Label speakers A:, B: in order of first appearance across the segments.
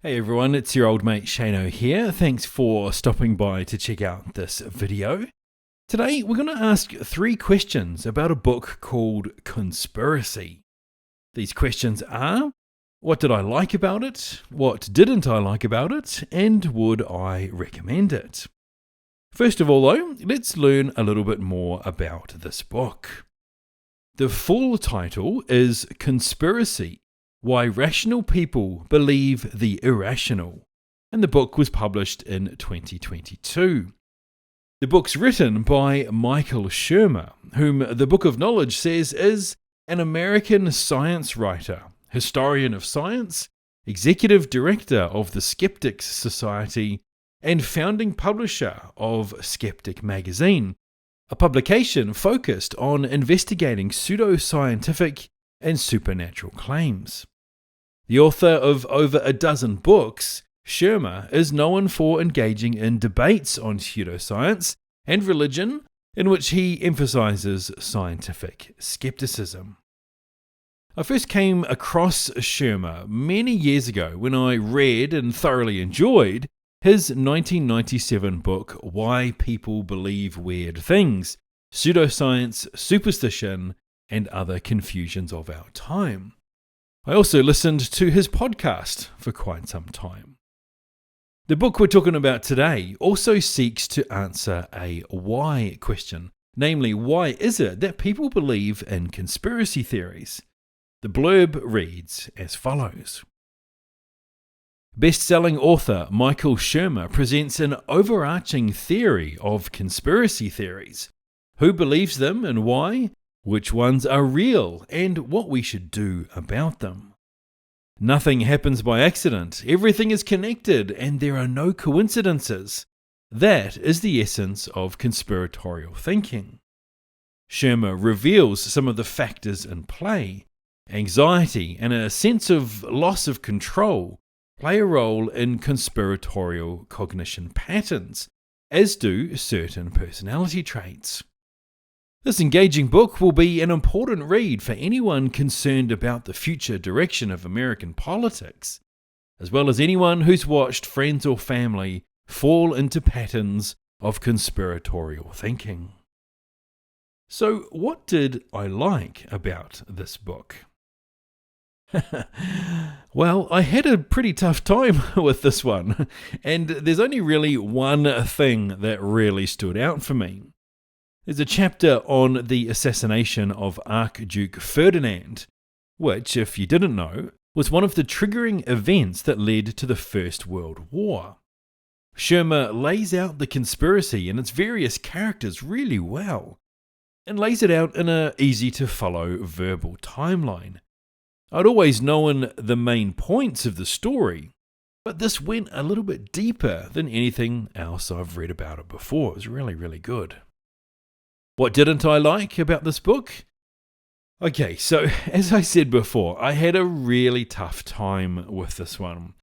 A: Hey everyone, it's your old mate Shano here. Thanks for stopping by to check out this video. Today we're going to ask 3 questions about a book called Conspiracy. These questions are: what did I like about it? What didn't I like about it? And would I recommend it? First of all though, let's learn a little bit more about this book. The full title is Conspiracy: Why Rational People Believe the Irrational, and the book was published in 2022. The book's written by Michael Shermer, whom the Book of Knowledge says is an American science writer, historian of science, executive director of the Skeptics Society, and founding publisher of Skeptic magazine, a publication focused on investigating pseudoscientific and supernatural claims. The author of over a dozen books, Shermer is known for engaging in debates on pseudoscience and religion, in which he emphasizes scientific skepticism. I first came across Shermer many years ago when I read and thoroughly enjoyed his 1997 book, Why People Believe Weird Things: Pseudoscience, Superstition, and Other Confusions of Our Time. I also listened to his podcast for quite some time. The book we're talking about today also seeks to answer a why question, namely, why is it that people believe in conspiracy theories? The blurb reads as follows. Best-selling author Michael Shermer presents an overarching theory of conspiracy theories. Who believes them and why? Which ones are real, and what we should do about them. Nothing happens by accident, everything is connected, and there are no coincidences. That is the essence of conspiratorial thinking. Shermer reveals some of the factors in play. Anxiety and a sense of loss of control play a role in conspiratorial cognition patterns, as do certain personality traits. This engaging book will be an important read for anyone concerned about the future direction of American politics, as well as anyone who's watched friends or family fall into patterns of conspiratorial thinking. So, what did I like about this book? Well, I had a pretty tough time with this one, and there's only really one thing that really stood out for me. There's a chapter on the assassination of Archduke Ferdinand, which, if you didn't know, was one of the triggering events that led to the First World War. Shermer lays out the conspiracy and its various characters really well, and lays it out in an easy-to-follow verbal timeline. I'd always known the main points of the story, but this went a little bit deeper than anything else I've read about it before. It was really, really good. What didn't I like about this book? Okay, so as I said before, I had a really tough time with this one.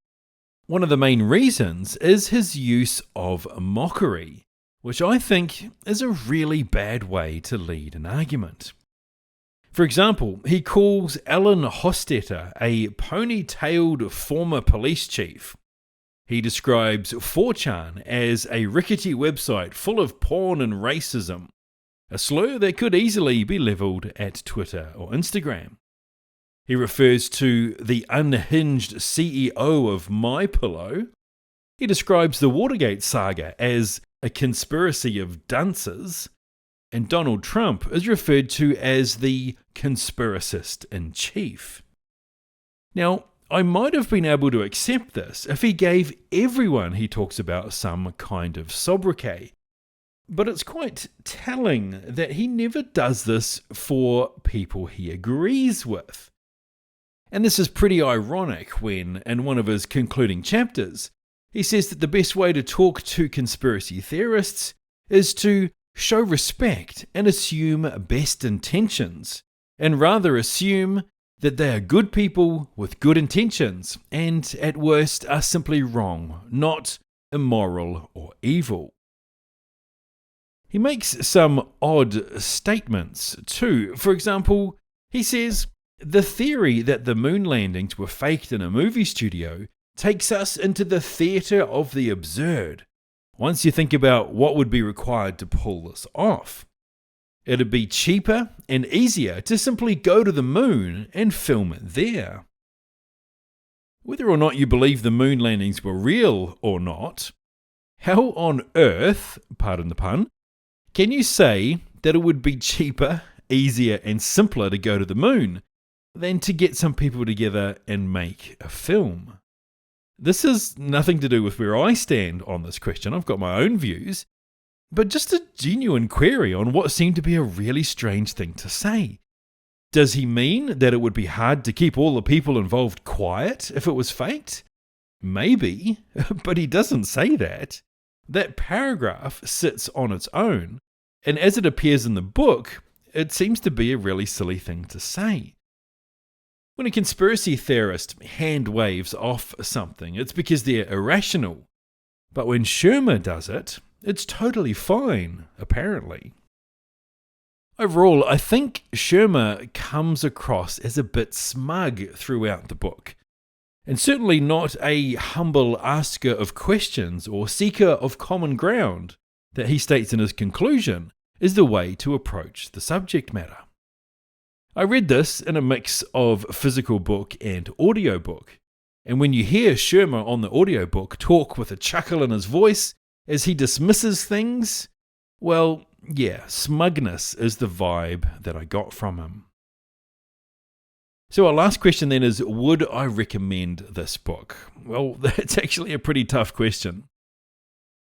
A: One of the main reasons is his use of mockery, which I think is a really bad way to lead an argument. For example, he calls Alan Hostetter a pony-tailed former police chief. He describes 4chan as a rickety website full of porn and racism, a slur that could easily be levelled at Twitter or Instagram. He refers to the unhinged CEO of MyPillow. He describes the Watergate saga as a conspiracy of dunces, and Donald Trump is referred to as the conspiracist-in-chief. Now, I might have been able to accept this if he gave everyone he talks about some kind of sobriquet, but it's quite telling that he never does this for people he agrees with. And this is pretty ironic when, in one of his concluding chapters, he says that the best way to talk to conspiracy theorists is to show respect and assume best intentions, and rather assume that they are good people with good intentions, and at worst are simply wrong, not immoral or evil. He makes some odd statements too. For example, he says, the theory that the moon landings were faked in a movie studio takes us into the theatre of the absurd. Once you think about what would be required to pull this off, it'd be cheaper and easier to simply go to the moon and film it there. Whether or not you believe the moon landings were real or not, how on earth, pardon the pun, can you say that it would be cheaper, easier and simpler to go to the moon than to get some people together and make a film? This has nothing to do with where I stand on this question. I've got my own views, but just a genuine query on what seemed to be a really strange thing to say. Does he mean that it would be hard to keep all the people involved quiet if it was faked? Maybe, but he doesn't say that. That paragraph sits on its own, and as it appears in the book, it seems to be a really silly thing to say. When a conspiracy theorist hand waves off something, it's because they're irrational. But when Shermer does it, it's totally fine, apparently. Overall, I think Shermer comes across as a bit smug throughout the book, and certainly not a humble asker of questions or seeker of common ground that he states in his conclusion is the way to approach the subject matter. I read this in a mix of physical book and audiobook, and when you hear Shermer on the audiobook talk with a chuckle in his voice as he dismisses things, well, yeah, smugness is the vibe that I got from him. So our last question then is, would I recommend this book? Well, that's actually a pretty tough question.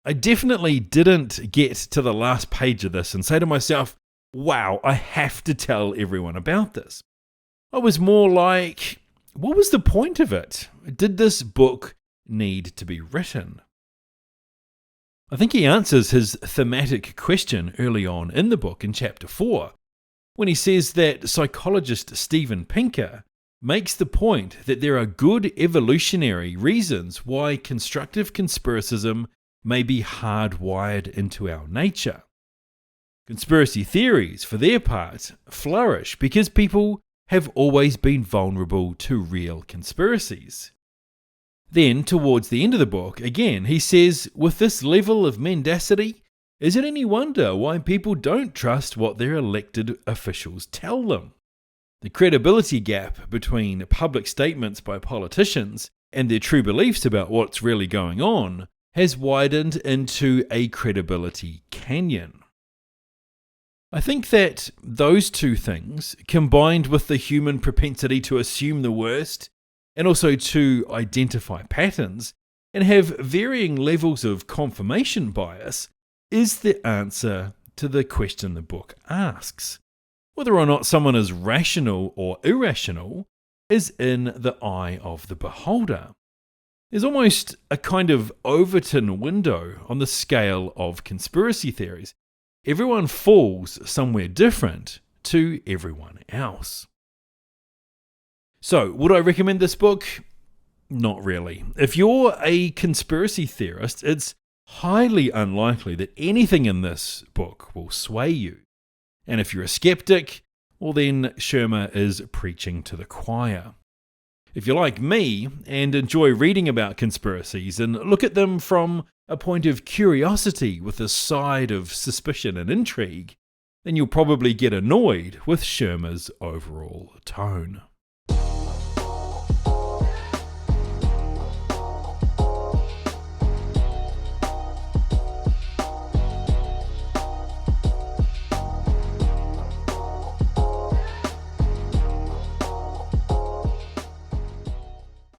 A: I definitely didn't get to the last page of this and say to myself, wow, I have to tell everyone about this. I was more like, what was the point of it? Did this book need to be written? I think he answers his thematic question early on in the book in chapter 4, when he says that psychologist Steven Pinker makes the point that there are good evolutionary reasons why constructive conspiracism may be hardwired into our nature. Conspiracy theories, for their part, flourish because people have always been vulnerable to real conspiracies. Then, towards the end of the book, again, he says, with this level of mendacity, is it any wonder why people don't trust what their elected officials tell them? The credibility gap between public statements by politicians and their true beliefs about what's really going on has widened into a credibility canyon. I think that those two things, combined with the human propensity to assume the worst and also to identify patterns and have varying levels of confirmation bias, is the answer to the question the book asks. Whether or not someone is rational or irrational is in the eye of the beholder. There's almost a kind of Overton window on the scale of conspiracy theories. Everyone falls somewhere different to everyone else. So, would I recommend this book? Not really. If you're a conspiracy theorist, it's highly unlikely that anything in this book will sway you. And if you're a skeptic, well then Shermer is preaching to the choir. If you're like me and enjoy reading about conspiracies and look at them from a point of curiosity with a side of suspicion and intrigue, then you'll probably get annoyed with Shermer's overall tone.